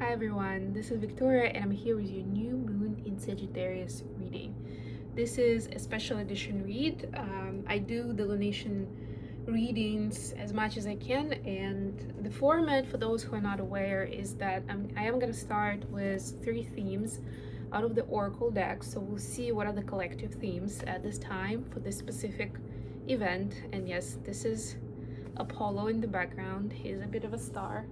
Hi everyone, this is Victoria and I'm here with your new moon in Sagittarius reading. This is a special edition read. I do the lunation readings as much as I can, and the format, for those who are not aware, is that I am going to start with 3 themes out of the oracle deck. So we'll see what are the collective themes at this time for this specific event. And yes, this is Apollo in the background. He's a bit of a star.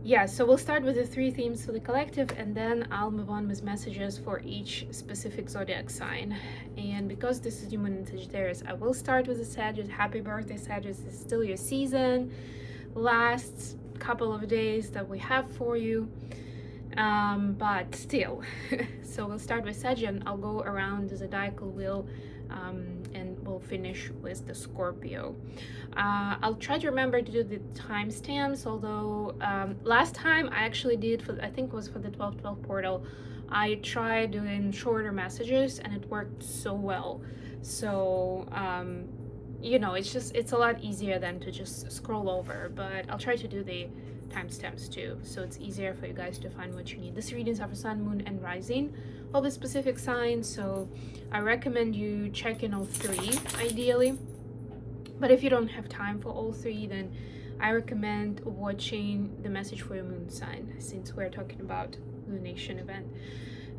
Yeah, so we'll start with the 3 themes for the collective, and then I'll move on with messages for each specific zodiac sign. And because this is new moon in Sagittarius, I will start with the Sagittarius. Happy birthday, Sagittarius. It's still your season, last couple of days that we have for you, but still. So we'll start with Sagittarius, and I'll go around the zodiacal wheel, and we'll finish with the Scorpio. I'll try to remember to do the timestamps, although last time I actually did, I think it was for the 12/12 portal, I tried doing shorter messages and it worked so well. So it's a lot easier than to just scroll over, but I'll try to do the timestamps too, so it's easier for you guys to find what you need. This readings are for sun, moon, and rising of the specific sign, so I recommend you checking all 3 ideally. But if you don't have time for all 3, then I recommend watching the message for your moon sign, since we're talking about lunation event.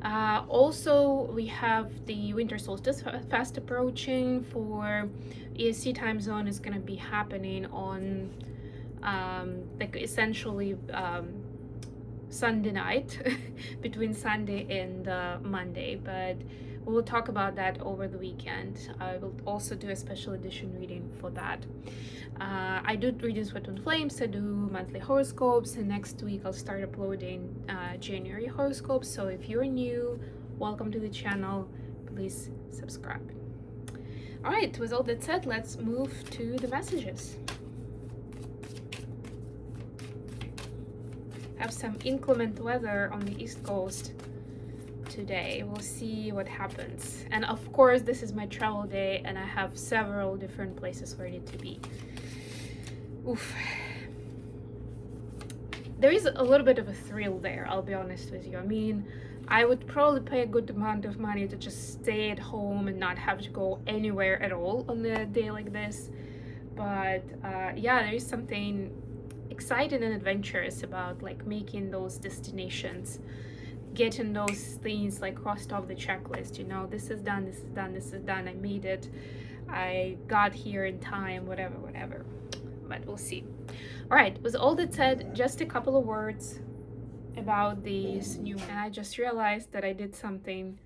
Also, we have the winter solstice fast approaching. For EST time zone is going to be happening on essentially Sunday night between Sunday and Monday, but we'll talk about that over the weekend. I will also do a special edition reading for that. I do readings with Twin Flames, I do monthly horoscopes, and next week I'll start uploading January horoscopes. So if you're new, welcome to the channel, please subscribe. Alright, with all that said, let's move to the messages. Have some inclement weather on the East Coast today. We'll see what happens. And of course, this is my travel day and I have several different places where I need to be. Oof. There is a little bit of a thrill there, I'll be honest with you. I mean, I would probably pay a good amount of money to just stay at home and not have to go anywhere at all on a day like this. But yeah, there is something exciting and adventurous about like making those destinations, getting those things like crossed off the checklist. This is done, this is done, this is done, I made it, I got here in time, whatever. But we'll see. All right, with all that said, just a couple of words about these new, and I just realized that I did something.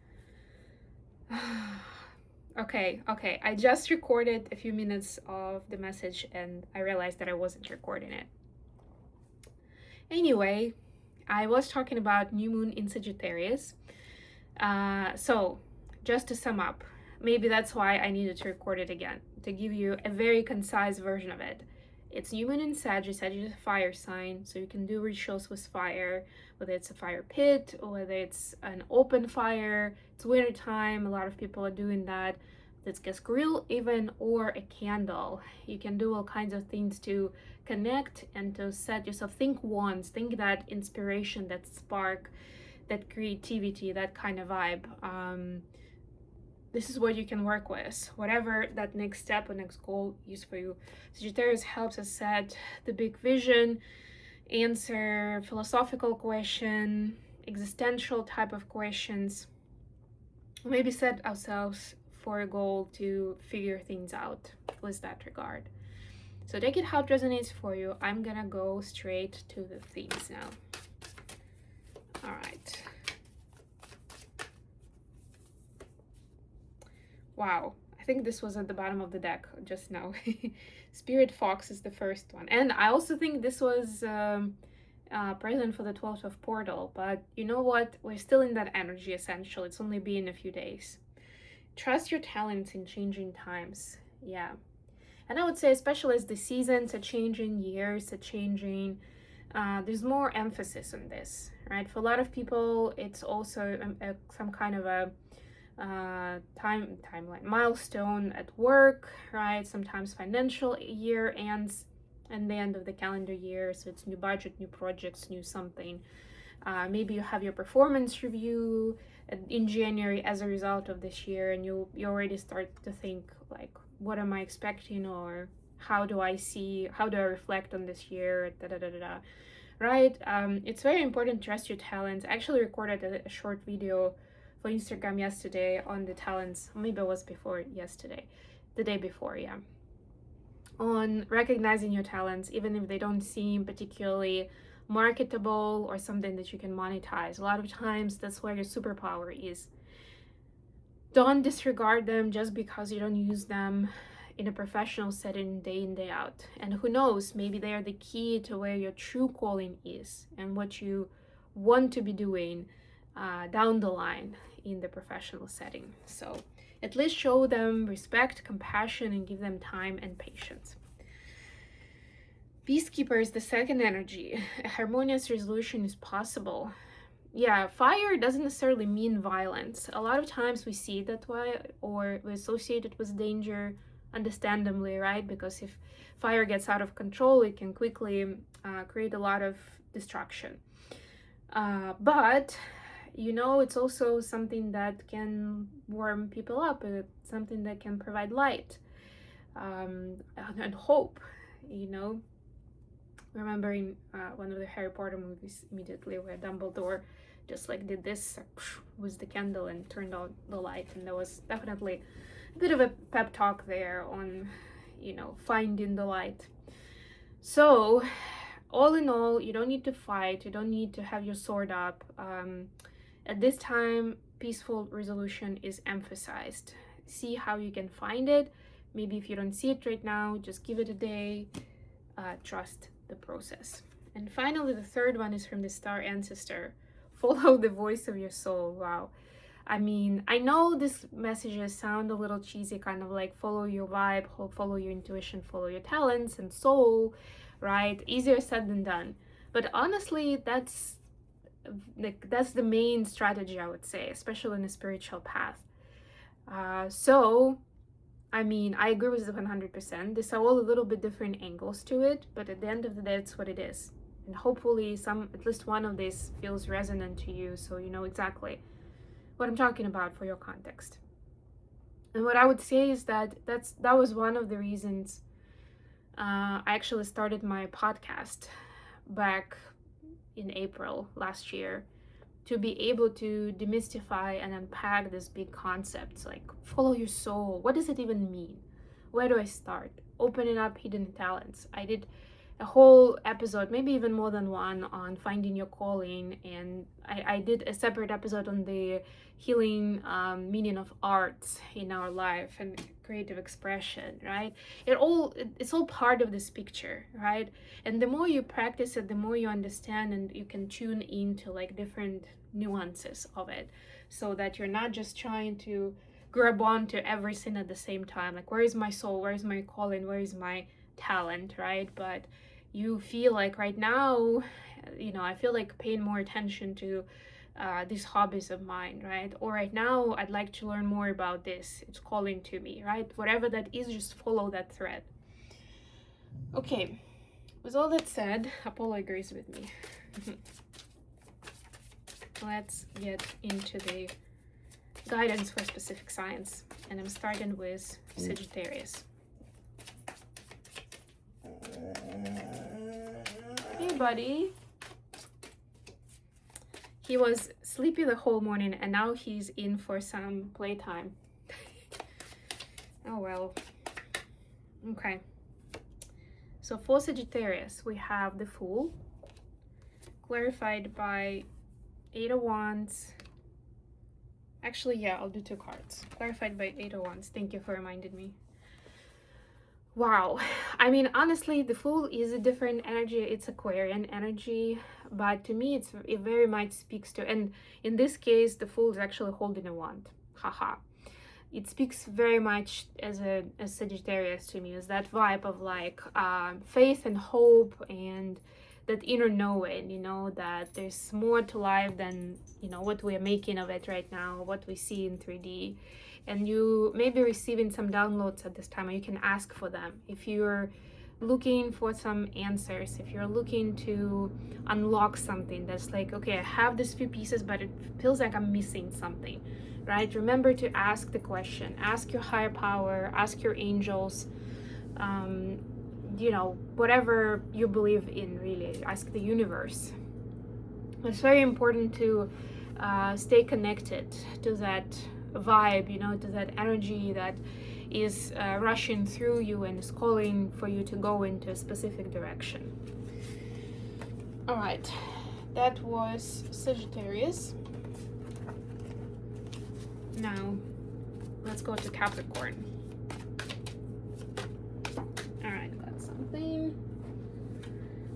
Okay, I just recorded a few minutes of the message and I realized that I wasn't recording it. Anyway, I was talking about new moon in Sagittarius. So just to sum up, maybe that's why I needed to record it again, to give you a very concise version of it. It's new moon in Sagittarius. Sagittarius is a fire sign, so you can do rituals with fire, whether it's a fire pit or whether it's an open fire. It's winter time, a lot of people are doing that. Let's get grill even, or a candle. You can do all kinds of things to connect and to set yourself. Think once, think that inspiration, that spark, that creativity, that kind of vibe. This is what you can work with, whatever that next step or next goal is for you. Sagittarius helps us set the big vision, answer philosophical question, existential type of questions, maybe set ourselves for a goal to figure things out with that regard. So take it how it resonates for you. I'm gonna go straight to the themes now. All right. Wow, I think this was at the bottom of the deck just now. Spirit Fox is the first one. And I also think this was present for the 12th of portal, but you know what? We're still in that energy essentially. It's only been a few days. Trust your talents in changing times. Yeah. And I would say, especially as the seasons are changing, years are changing, there's more emphasis on this, right? For a lot of people, it's also some kind of a timeline milestone at work, right? Sometimes financial year ends and the end of the calendar year. So it's new budget, new projects, new something. Maybe you have your performance review in January as a result of this year, and you already start to think like, what am I expecting, or how do I reflect on this year, right? It's very important to trust your talents. I actually recorded a short video for Instagram yesterday on the talents, maybe it was before yesterday, the day before, yeah, on recognizing your talents, even if they don't seem particularly marketable or something that you can monetize. A lot of times that's where your superpower is. Don't disregard them just because you don't use them in a professional setting day in, day out. And who knows, maybe they are the key to where your true calling is and what you want to be doing down the line in the professional setting. So at least show them respect, compassion, and give them time and patience. Peacekeeper is the second energy. A harmonious resolution is possible. Yeah, fire doesn't necessarily mean violence. A lot of times we see it that way, or we associate it with danger, understandably, right? Because if fire gets out of control, it can quickly create a lot of destruction. But it's also something that can warm people up. It's something that can provide light and hope, Remembering one of the Harry Potter movies immediately, where Dumbledore just like did this with the candle and turned on the light, and there was definitely a bit of a pep talk there on finding the light. So all in all, you don't need to fight, you don't need to have your sword up. At this time, peaceful resolution is emphasized. See how you can find it. Maybe if you don't see it right now, just give it a day. Trust the process. And finally, the third one is from the star ancestor. Follow the voice of your soul. Wow. I mean, I know these messages sound a little cheesy, kind of like follow your vibe, follow your intuition, follow your talents and soul, right? Easier said than done. But honestly, that's the main strategy, I would say, especially in a spiritual path. I mean, I agree with it 100%. These are all a little bit different angles to it, but at the end of the day, it's what it is. And hopefully at least one of these feels resonant to you, so you know exactly what I'm talking about for your context. And what I would say is that was one of the reasons I actually started my podcast back in April last year, to be able to demystify and unpack these big concepts like follow your soul. What does it even mean? Where do I start? Opening up hidden talents. I did a whole episode, maybe even more than one, on finding your calling, and I did a separate episode on the healing meaning of art in our life and creative expression, right? It's all part of this picture, right? And the more you practice it, the more you understand, and you can tune into like different nuances of it, so that you're not just trying to grab onto everything at the same time, like where is my soul, where is my calling, where is my talent, right? But you feel like right now, I feel like paying more attention to these hobbies of mine, right? Or right now, I'd like to learn more about this. It's calling to me, right? Whatever that is, just follow that thread. Okay, with all that said, Apollo agrees with me. Let's get into the guidance for specific signs. And I'm starting with Sagittarius. Hey, buddy. He was sleepy the whole morning, and now he's in for some playtime. Oh well. Okay. So for Sagittarius, we have the Fool, clarified by 8 of Wands. Actually, yeah, I'll do 2 cards. Clarified by 8 of Wands. Thank you for reminding me. Wow. I mean, honestly, the Fool is a different energy. It's Aquarian energy, but to me, it very much speaks to, and in this case, the Fool is actually holding a wand. Haha. It speaks very much as Sagittarius to me, as that vibe of like faith and hope, and that inner knowing, that there's more to life than, what we're making of it right now, what we see in 3D. And you may be receiving some downloads at this time, or you can ask for them. If you're looking for some answers, if you're looking to unlock something that's like, okay, I have these few pieces, but it feels like I'm missing something, right? Remember to ask the question, ask your higher power, ask your angels, you know, whatever you believe in, really, ask the universe. It's very important to stay connected to that vibe, you know, to that energy that is rushing through you and is calling for you to go into a specific direction. All right, that was Sagittarius. Now let's go to Capricorn. All right, got something.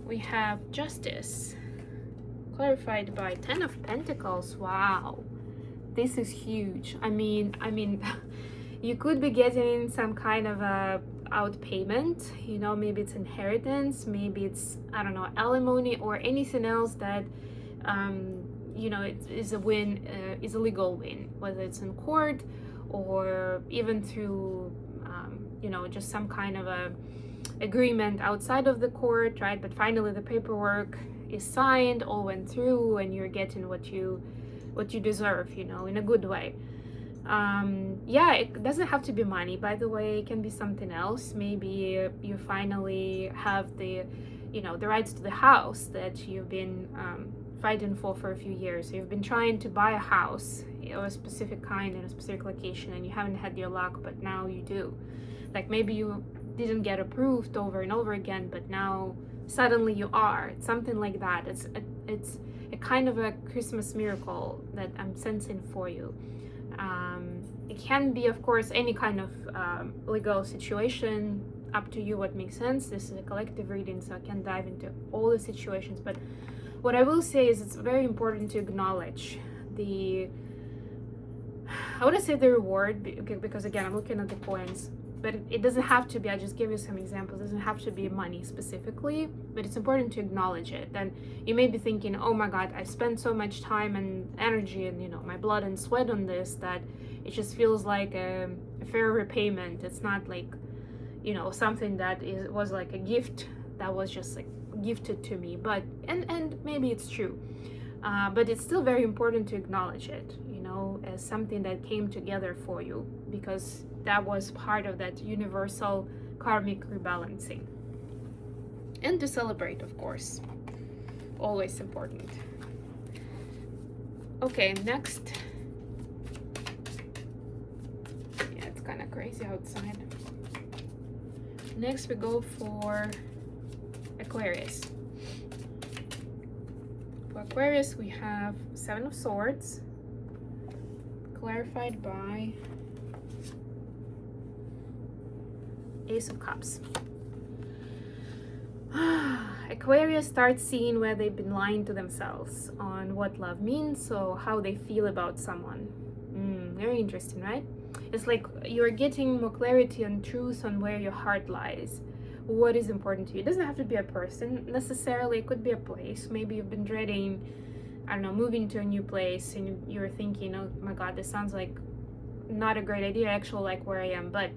We have Justice, clarified by 10 of Pentacles. Wow, this is huge. I mean you could be getting some kind of a out payment, you know, maybe it's inheritance, maybe it's, I don't know, alimony, or anything else that you know, it is a win, is a legal win, whether it's in court or even through you know, just some kind of a agreement outside of the court, right? But finally the paperwork is signed, all went through, and you're getting what you deserve, you know, in a good way. Yeah, it doesn't have to be money, by the way. It can be something else. Maybe you finally have the, you know, the rights to the house that you've been fighting for a few years. So you've been trying to buy a house of a specific kind in a specific location, and you haven't had your luck, but now you do. Like maybe you didn't get approved over and over again, but now suddenly you are. It's something like that. It's a kind of a Christmas miracle that I'm sensing for you. It can be, of course, any kind of legal situation, up to you what makes sense. This is a collective reading, so I can't dive into all the situations, but what I will say is it's very important to acknowledge the, I want to say the reward, because again, I'm looking at the coins, but it doesn't have to be, I just give you some examples, it doesn't have to be money specifically, but it's important to acknowledge it. And you may be thinking, oh my God, I spent so much time and energy and, you know, my blood and sweat on this, that it just feels like a fair repayment. It's not like, you know, something that was like a gift that was just like gifted to me, but and maybe it's true, but it's still very important to acknowledge it, you know, as something that came together for you, because that was part of that universal karmic rebalancing. And to celebrate, of course, always important. Okay, next. Yeah, it's kind of crazy outside. Next we go for Aquarius. For Aquarius we have 7 of Swords, clarified by Ace of Cups. Aquarius starts seeing where they've been lying to themselves on what love means, so how they feel about someone. Very interesting, right? It's like you're getting more clarity and truth on where your heart lies, what is important to you. It doesn't have to be a person necessarily, it could be a place. Maybe you've been dreading, I don't know, moving to a new place, and you're thinking, oh my God, this sounds like not a great idea, I actually like where I am, but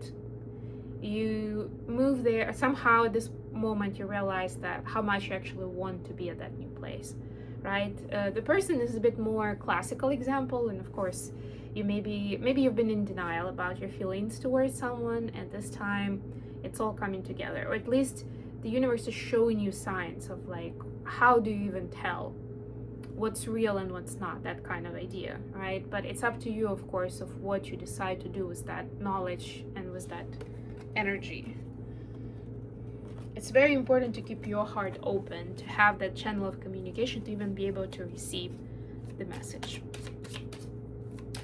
you move there, somehow at this moment you realize that how much you actually want to be at that new place, right? The person is a bit more classical example, and of course you maybe you've been in denial about your feelings towards someone, and this time it's all coming together, or at least the universe is showing you signs of like, how do you even tell what's real and what's not, that kind of idea, right? But it's up to you, of course, of what you decide to do with that knowledge and with that energy. It's very important to keep your heart open, to have that channel of communication, to even be able to receive the message.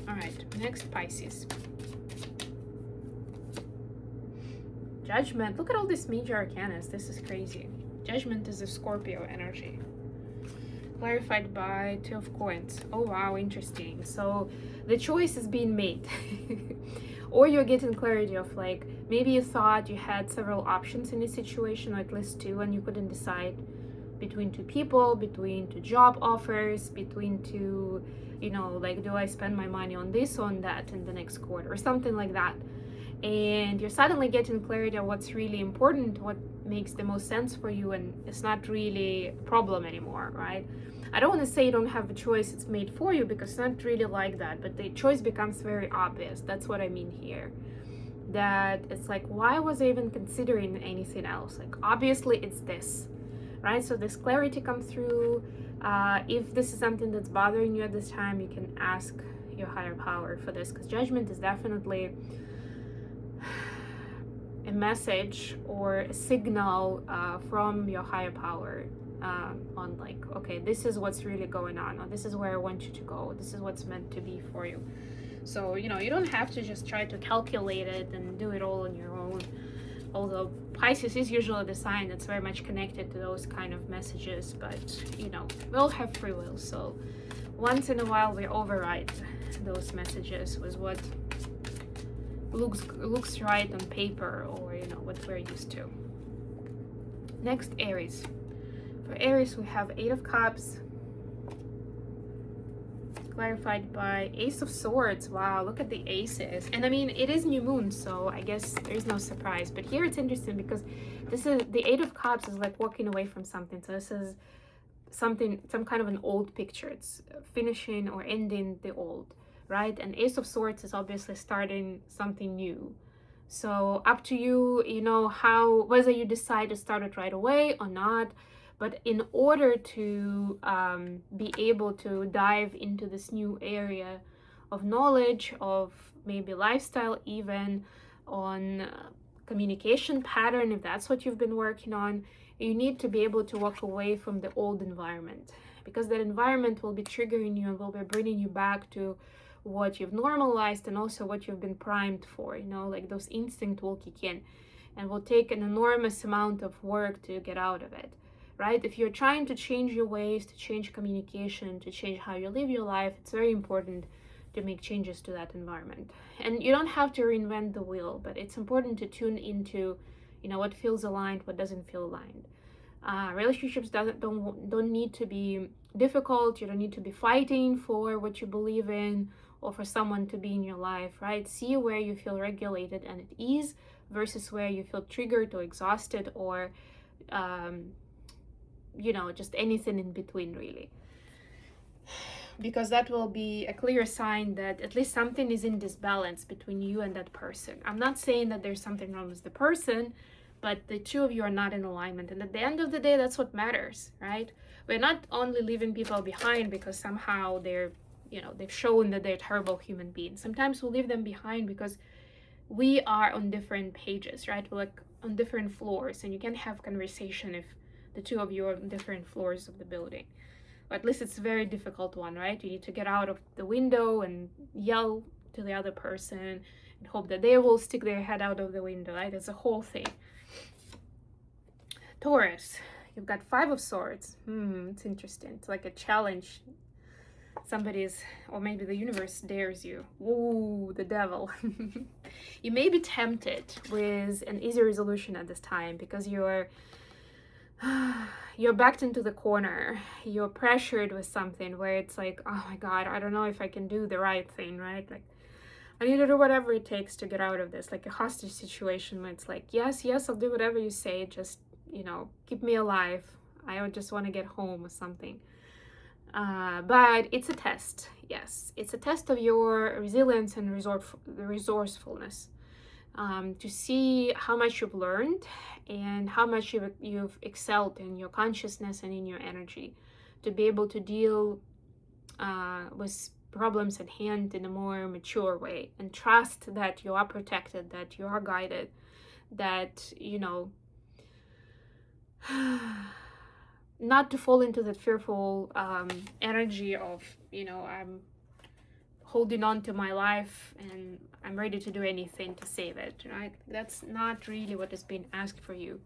All right, next, Pisces. Judgment. Look at all these major arcanas. This is crazy. Judgment is a Scorpio energy, clarified by 2 of Coins. Oh wow, interesting. So the choice is being made. Or you're getting clarity of like, maybe you thought you had several options in this situation, or at least 2, and you couldn't decide between 2 people, between 2 job offers, between 2, you know, like, do I spend my money on this or on that in the next quarter, or something like that. And you're suddenly getting clarity of what's really important, what makes the most sense for you, and it's not really a problem anymore, right? I don't want to say you don't have a choice, it's made for you, because it's not really like that, but the choice becomes very obvious. That's what I mean here. That it's like, why was I even considering anything else? Like, obviously it's this, right? So this clarity comes through. If this is something that's bothering you at this time, you can ask your higher power for this, because judgment is definitely a message or a signal from your higher power on like, okay, this is what's really going on, or this is where I want you to go, this is what's meant to be for you. So, you know, you don't have to just try to calculate it and do it all on your own. Although Pisces is usually the sign that's very much connected to those kind of messages, but, you know, we all have free will. So once in a while we override those messages with what looks right on paper, or, you know, what we're used to. Next, Aries. For Aries, we have 8 of Cups, clarified by Ace of Swords. Wow, look at the aces. And I mean, it is new moon, so I guess there's no surprise. But here it's interesting because this is the 8 of Cups is like walking away from something. So this is something, some kind of an old picture. It's finishing or ending the old, right? And Ace of Swords is obviously starting something new. So up to you, you know, how, whether you decide to start it right away or not. But in order to be able to dive into this new area of knowledge, of maybe lifestyle, even on communication pattern, if that's what you've been working on, you need to be able to walk away from the old environment, because that environment will be triggering you and will be bringing you back to what you've normalized and also what you've been primed for, you know, like those instincts will kick in and will take an enormous amount of work to get out of it. Right? If you're trying to change your ways, to change communication, to change how you live your life, it's very important to make changes to that environment. And you don't have to reinvent the wheel, but it's important to tune into, you know, what feels aligned, what doesn't feel aligned. Relationships don't need to be difficult. You don't need to be fighting for what you believe in or for someone to be in your life, right? See where you feel regulated and at ease versus where you feel triggered or exhausted, or you know, just anything in between, really, because that will be a clear sign that at least something is in disbalance between you and that person. I'm not saying that there's something wrong with the person, but the two of you are not in alignment, and at the end of the day, that's what matters, right? We're not only leaving people behind because somehow they're, you know, they've shown that they're terrible human beings. Sometimes we leave them behind because we are on different pages, right? We're like on different floors, and you can't have conversation if the two of you are on different floors of the building. Or at least it's a very difficult one, right? You need to get out of the window and yell to the other person and hope that they will stick their head out of the window, right? It's a whole thing. Taurus, you've got 5 of Swords. It's interesting. It's like a challenge. Somebody's, or maybe the universe dares you. Ooh, the devil. You may be tempted with an easy resolution at this time because you're backed into the corner. You're pressured with something where it's like, oh my God, I don't know if I can do the right thing, right? Like, I need to do whatever it takes to get out of this, like a hostage situation where it's like, yes, I'll do whatever you say, just, you know, keep me alive. I just want to get home or something. But it's a test. Yes, it's a test of your resilience and resourcefulness. To see how much you've learned and how much you've excelled in your consciousness and in your energy, to be able to deal with problems at hand in a more mature way, and trust that you are protected, that you are guided, that, you know, not to fall into that fearful energy of, you know, I'm holding on to my life and I'm ready to do anything to save it, right? That's not really what is being asked for you.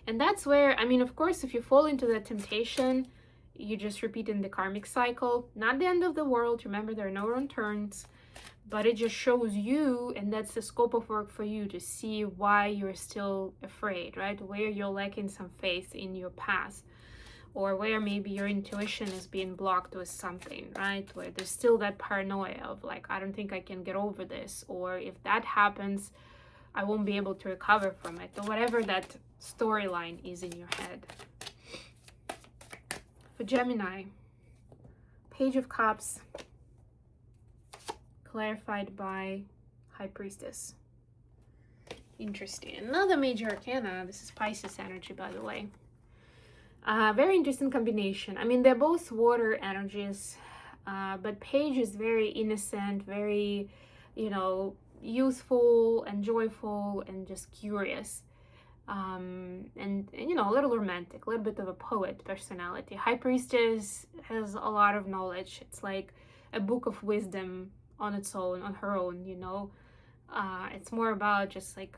And that's where, I mean, of course, if you fall into that temptation, you just repeat in the karmic cycle. Not the end of the world. Remember, there are no wrong turns, but it just shows you, and that's the scope of work for you, to see why you're still afraid, right? Where you're lacking some faith in your past, or where maybe your intuition is being blocked with something, right? Where there's still that paranoia of like, I don't think I can get over this, or if that happens, I won't be able to recover from it, or whatever that storyline is in your head. For Gemini, Page of Cups, clarified by High Priestess. Interesting. Another major arcana. This is Pisces energy, by the way. Very interesting combination. I mean, they're both water energies, but Page is very innocent, very, you know, youthful and joyful and just curious. And you know, a little romantic, a little bit of a poet personality. High Priestess has a lot of knowledge. It's like a book of wisdom on its own, on her own, you know. It's more about just like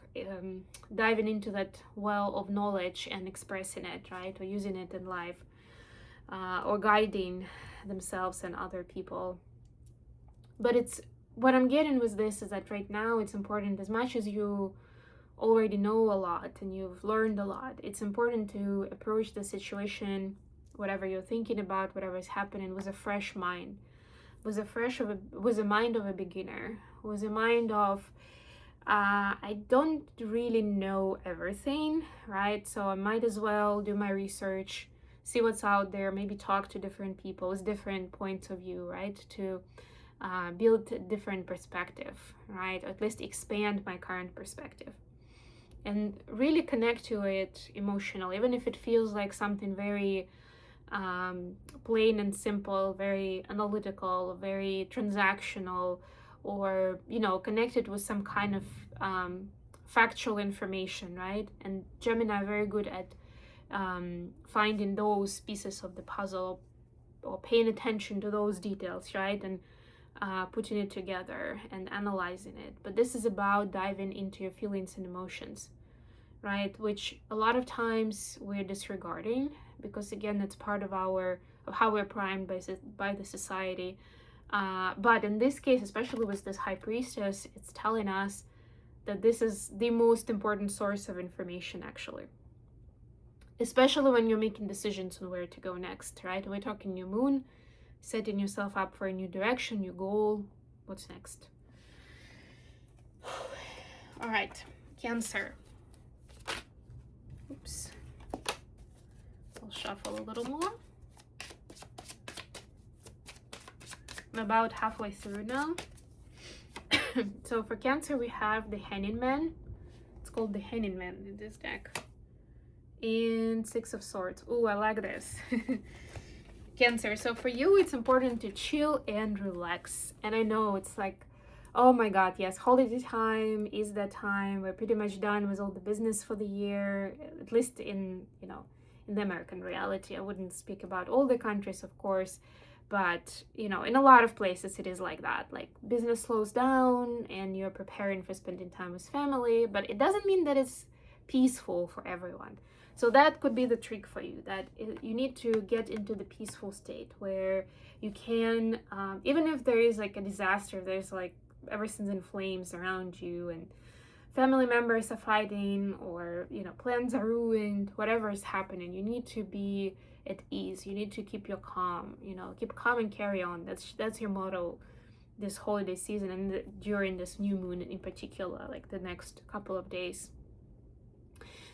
diving into that well of knowledge and expressing it, right? Or using it in life, or guiding themselves and other people. But it's, what I'm getting with this is that right now it's important, as much as you already know a lot and you've learned a lot, it's important to approach the situation, whatever you're thinking about, whatever is happening, with a fresh mind, with a mind of a beginner, with a mind of I don't really know everything, right? So I might as well do my research, see what's out there, maybe talk to different people with different points of view, right? To build a different perspective, right? Or at least expand my current perspective. And really connect to it emotionally, even if it feels like something very plain and simple, very analytical, very transactional, or, you know, connected with some kind of factual information, right? And Gemini are very good at finding those pieces of the puzzle, or paying attention to those details, right? And putting it together and analyzing it. But this is about diving into your feelings and emotions, right? Which a lot of times we're disregarding, because again, it's part of how we're primed by the society. But in this case, especially with this High Priestess, it's telling us that this is the most important source of information, actually. Especially when you're making decisions on where to go next, right? We're talking new moon, setting yourself up for a new direction, new goal. What's next? All right, Cancer. Oops. I'll shuffle a little more. I'm about halfway through now. So for Cancer, we have the Hanging Man. It's called the Hanging Man in this deck. And Six of Swords. Oh, I like this. Cancer, so for you, it's important to chill and relax. And I know it's like, oh my God, yes, holiday time is that time. We're pretty much done with all the business for the year, at least in, you know, in the American reality. I wouldn't speak about all the countries, of course, but, you know, in a lot of places it is like that. Like, business slows down and you're preparing for spending time with family, but it doesn't mean that it's peaceful for everyone. So that could be the trick for you, that you need to get into the peaceful state where you can, even if there is like a disaster, there's like everything's in flames around you and family members are fighting, or, you know, plans are ruined, whatever is happening, you need to be at ease. You need to keep your calm, you know, keep calm and carry on. That's your motto this holiday season, and during this new moon in particular, like the next couple of days.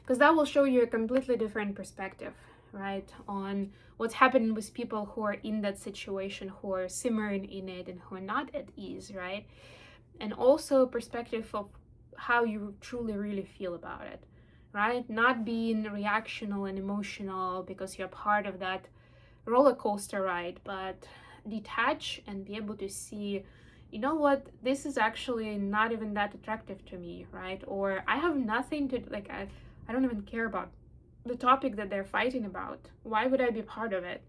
Because that will show you a completely different perspective, right, on what's happening with people who are in that situation, who are simmering in it and who are not at ease, right? And also perspective of how you truly really feel about it, right? Not being reactional and emotional because you're part of that roller coaster ride, but detach and be able to see, you know what, this is actually not even that attractive to me, right? Or I have nothing to, like, I don't even care about the topic that they're fighting about. Why would I be part of it?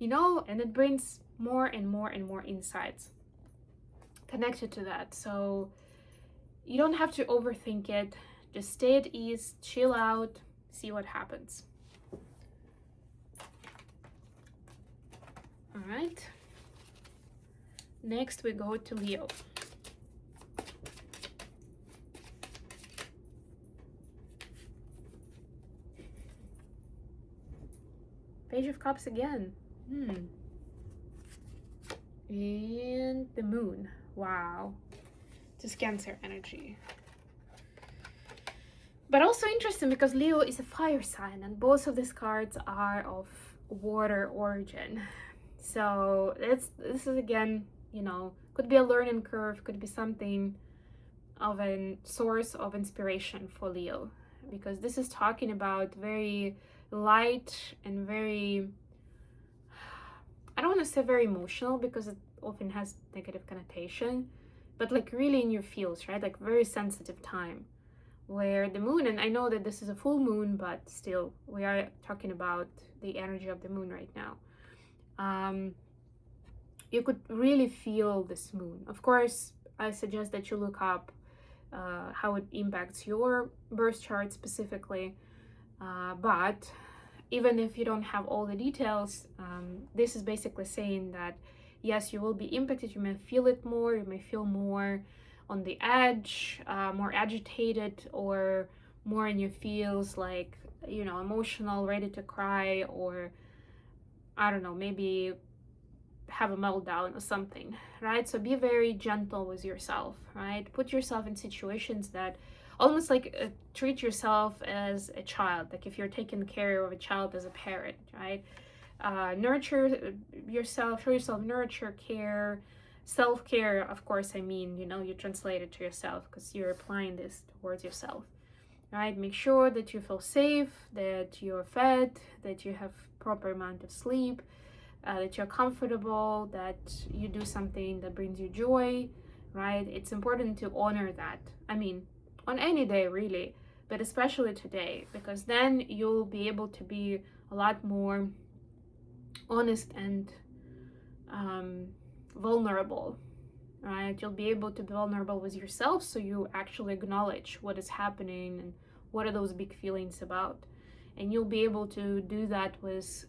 You know, and it brings more and more and more insights connected to that. So you don't have to overthink it. Just stay at ease, chill out, see what happens. All right. Next we go to Leo. Page of Cups again. And the Moon. Wow. This is Cancer energy. But also interesting because Leo is a fire sign and both of these cards are of water origin. So this is again, you know, could be a learning curve, could be something of a source of inspiration for Leo, because this is talking about very light and very, I don't want to say very emotional because it often has negative connotation, but like really in your feels, right? Like very sensitive time where the moon, and I know that this is a full moon, but still we are talking about the energy of the moon right now. You could really feel this moon. Of course, I suggest that you look up how it impacts your birth chart specifically, but even if you don't have all the details, this is basically saying that yes, you will be impacted. You may feel it more, you may feel more on the edge, more agitated, or more in your feels, like, you know, emotional, ready to cry, or I don't know, maybe have a meltdown or something, right? So be very gentle with yourself, right? Put yourself in situations that almost like treat yourself as a child, like if you're taking care of a child as a parent, right? Nurture yourself, show yourself nurture, care, self-care. Of course, I mean, you know, you translate it to yourself because you're applying this towards yourself, right? Make sure that you feel safe, that you're fed, that you have proper amount of sleep, that you're comfortable, that you do something that brings you joy, right? It's important to honor that. I mean, on any day really, but especially today, because then you'll be able to be a lot more honest and vulnerable, right? You'll be able to be vulnerable with yourself, so you actually acknowledge what is happening and what are those big feelings about, and you'll be able to do that with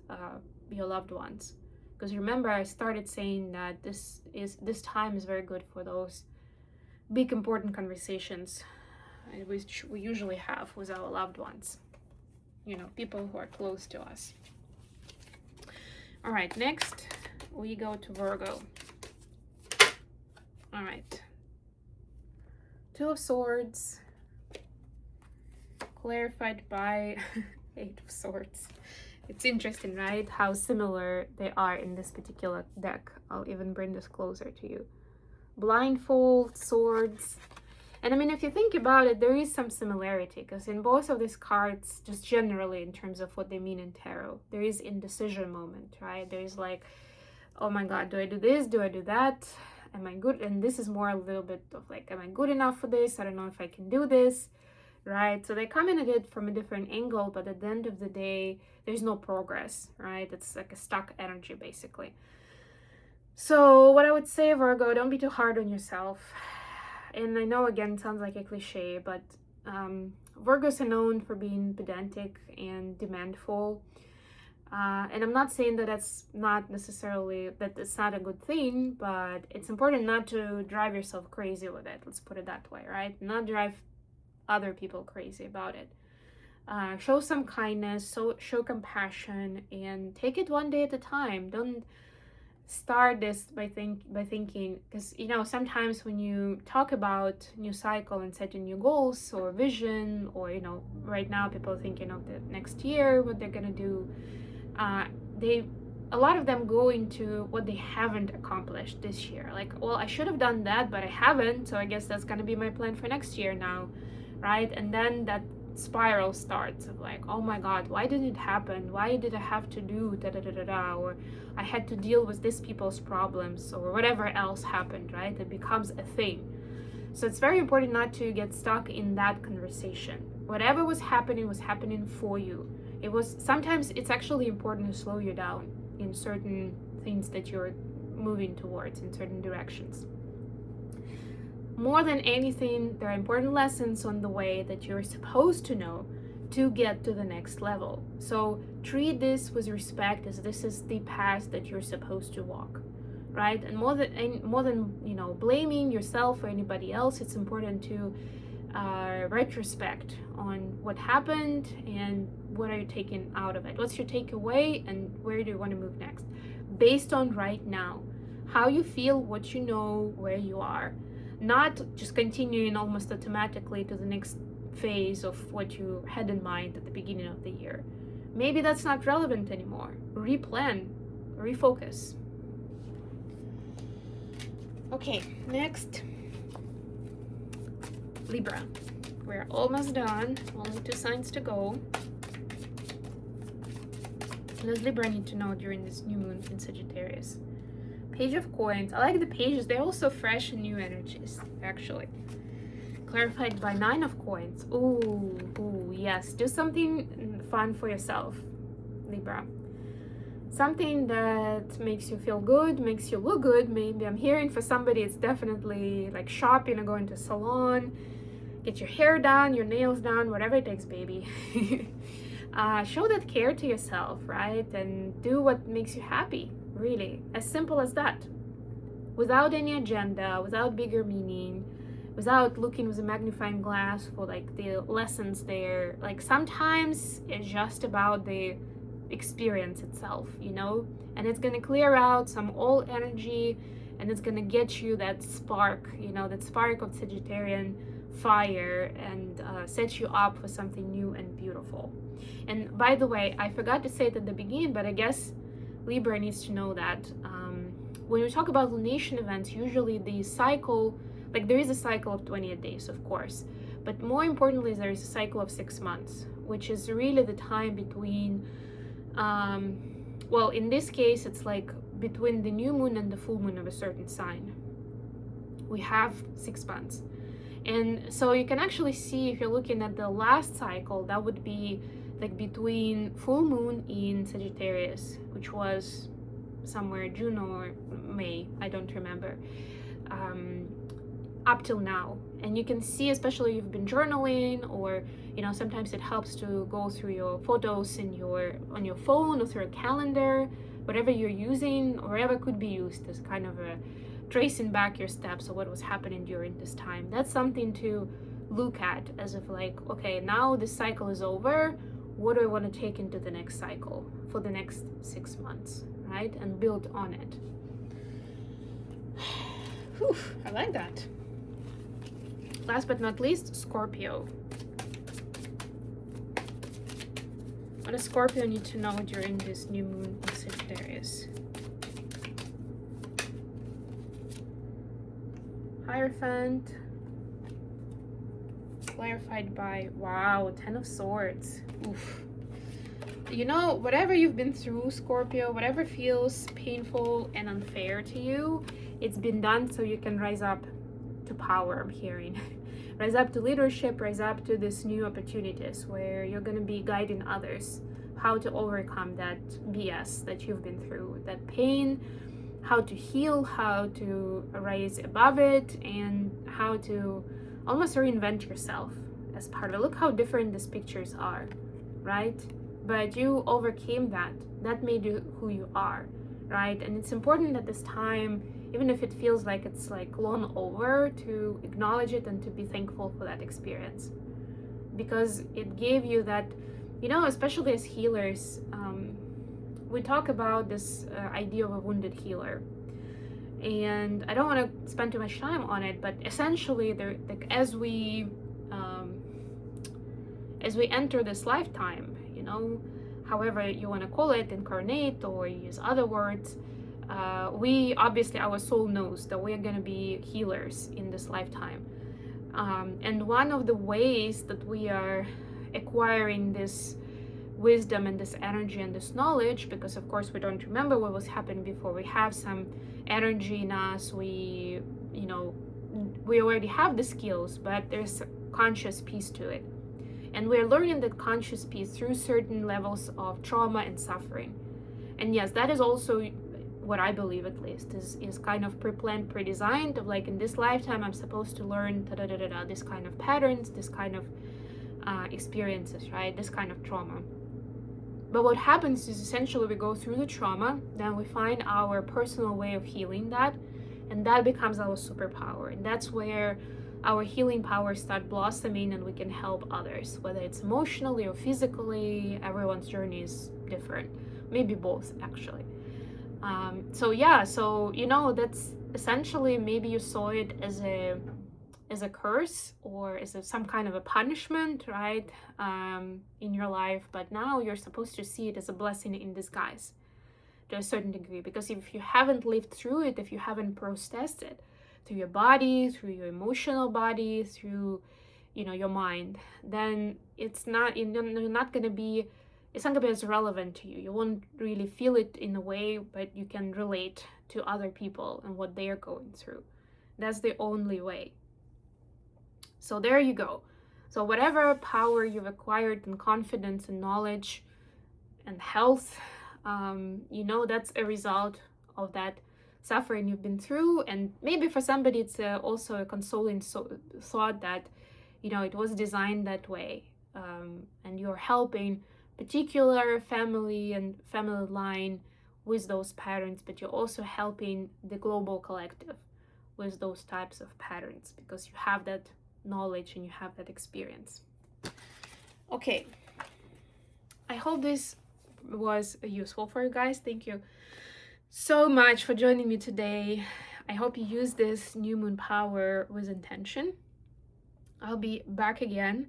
your loved ones. Because remember, I started saying that this time is very good for those big important conversations which we usually have with our loved ones, you know, people who are close to us. All right, next we go to Virgo. All right, Two of Swords, clarified by Eight of Swords. It's interesting, right, how similar they are in this particular deck. I'll even bring this closer to you. Blindfold, swords. And I mean, if you think about it, there is some similarity, because in both of these cards, just generally in terms of what they mean in tarot, there is indecision moment, right? There's like, oh my God, do I do this? Do I do that? Am I good? And this is more a little bit of like, am I good enough for this? I don't know if I can do this, right? So they come in at it from a different angle, but at the end of the day, there's no progress, right? It's like a stuck energy, basically. So what I would say, Virgo, don't be too hard on yourself. And I know, again, it sounds like a cliche, but Virgos are known for being pedantic and demandful. And I'm not saying that that's not necessarily, that it's not a good thing, but it's important not to drive yourself crazy with it. Let's put it that way, right? Not drive other people crazy about it. Show some kindness, show compassion, and take it one day at a time. Don't start this by thinking, because you know, sometimes when you talk about new cycle and setting new goals or vision, or you know, right now people are thinking of the next year, what they're gonna do, a lot of them go into what they haven't accomplished this year, like, well, I should have done that, but I haven't, so I guess that's gonna be my plan for next year now, right? And then that spiral starts of like, oh my God, why did it happen? Why did I have to do da da da da da? Or I had to deal with these people's problems, or whatever else happened, right? It becomes a thing. So it's very important not to get stuck in that conversation. Whatever was happening for you. Sometimes it's actually important to slow you down in certain things that you're moving towards, in certain directions. More than anything, there are important lessons on the way that you're supposed to know to get to the next level. So treat this with respect, as this is the path that you're supposed to walk, right? And more than you know, blaming yourself or anybody else, it's important to retrospect on what happened and what are you taking out of it. What's your takeaway, and where do you want to move next? Based on right now, how you feel, what you know, where you are. Not just continuing almost automatically to the next phase of what you had in mind at the beginning of the year. Maybe that's not relevant anymore. Replan, refocus. Okay, next, Libra. We're almost done, only 2 signs to go. What does Libra need to know during this new moon in Sagittarius? Page of Coins. I like the pages. They're also fresh and new energies, actually. Clarified by 9 of Coins. Ooh, yes. Do something fun for yourself, Libra. Something that makes you feel good, makes you look good. Maybe I'm hearing for somebody it's definitely like shopping or going to a salon. Get your hair done, your nails done, whatever it takes, baby. Show that care to yourself, right? And do what makes you happy, really. As simple as that. Without any agenda, without bigger meaning, without looking with a magnifying glass for like the lessons there. Like sometimes it's just about the experience itself, you know? And it's gonna clear out some old energy and it's gonna get you that spark, you know, that spark of Sagittarian fire and set you up for something new and beautiful. And by the way, I forgot to say it at the beginning, but I guess Libra needs to know that when we talk about lunation events, usually the cycle, like there is a cycle of 28 days, of course, but more importantly, there is a cycle of 6 months, which is really the time between, well, in this case, it's like between the new moon and the full moon of a certain sign. We have 6 months. And so you can actually see, if you're looking at the last cycle, that would be like between full moon in Sagittarius, which was somewhere June or May, I don't remember, up till now. And you can see, especially if you've been journaling, or you know, sometimes it helps to go through your photos in on your phone or through a calendar, whatever you're using, or whatever could be used as kind of a tracing back your steps of what was happening during this time. That's something to look at, as if like, okay, now this cycle is over, what do I want to take into the next cycle for the next 6 months, right? And build on it. Whew, I like that. Last but not least, Scorpio. What does Scorpio need to know during this new moon in Sagittarius? Hierophant, clarified by, wow, 10 of Swords. Oof. You know, whatever you've been through, Scorpio, whatever feels painful and unfair to you, it's been done so you can rise up to power, I'm hearing. Rise up to leadership, rise up to these new opportunities where you're going to be guiding others how to overcome that BS that you've been through, that pain, how to heal, how to rise above it, and how to almost reinvent yourself as part of it. Look how different these pictures are, right? But you overcame that. That made you who you are, right? And it's important at this time, even if it feels like it's like long over, to acknowledge it and to be thankful for that experience, because it gave you that, you know, especially as healers, we talk about this idea of a wounded healer, and I don't want to spend too much time on it, but essentially, like as we enter this lifetime, you know, however you want to call it, incarnate or use other words, we obviously, our soul knows that we are going to be healers in this lifetime, and one of the ways that we are acquiring this wisdom and this energy and this knowledge, because of course we don't remember what was happening before, we have some energy in us, we, you know, we already have the skills, but there's a conscious piece to it, and we're learning that conscious piece through certain levels of trauma and suffering. And yes, that is also what I believe, at least, is kind of pre-planned, pre-designed, of like, in this lifetime I'm supposed to learn this kind of patterns, this kind of experiences, right, this kind of trauma. But what happens is, essentially, we go through the trauma, then we find our personal way of healing that, and that becomes our superpower. And that's where our healing powers start blossoming, and we can help others, whether it's emotionally or physically. Everyone's journey is different, maybe both, actually. So yeah, so, you know, that's essentially, maybe you saw it as a as a curse or as some kind of a punishment, right, in your life. But now you're supposed to see it as a blessing in disguise to a certain degree, because if you haven't lived through it, if you haven't processed it through your body, through your emotional body, through, you know, your mind, then it's not, you're not going to be, it's not going to be as relevant to you. You won't really feel it in a way, but you can relate to other people and what they are going through. That's the only way. So there you go. So whatever power you've acquired and confidence and knowledge and health, you know, that's a result of that suffering you've been through. And maybe for somebody it's also a consoling thought that, you know, it was designed that way, and you're helping particular family and family line with those patterns, but you're also helping the global collective with those types of patterns because you have that knowledge and you have that experience. Okay, I hope this was useful for you guys. Thank you so much for joining me today. I hope you use this new moon power with intention. I'll be back again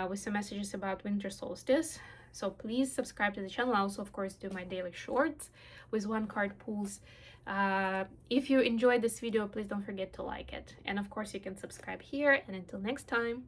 with some messages about winter solstice, so please subscribe to the channel. I also, of course, do my daily shorts with 1-card pulls. If you enjoyed this video, please don't forget to like it, and of course you can subscribe here. And until next time.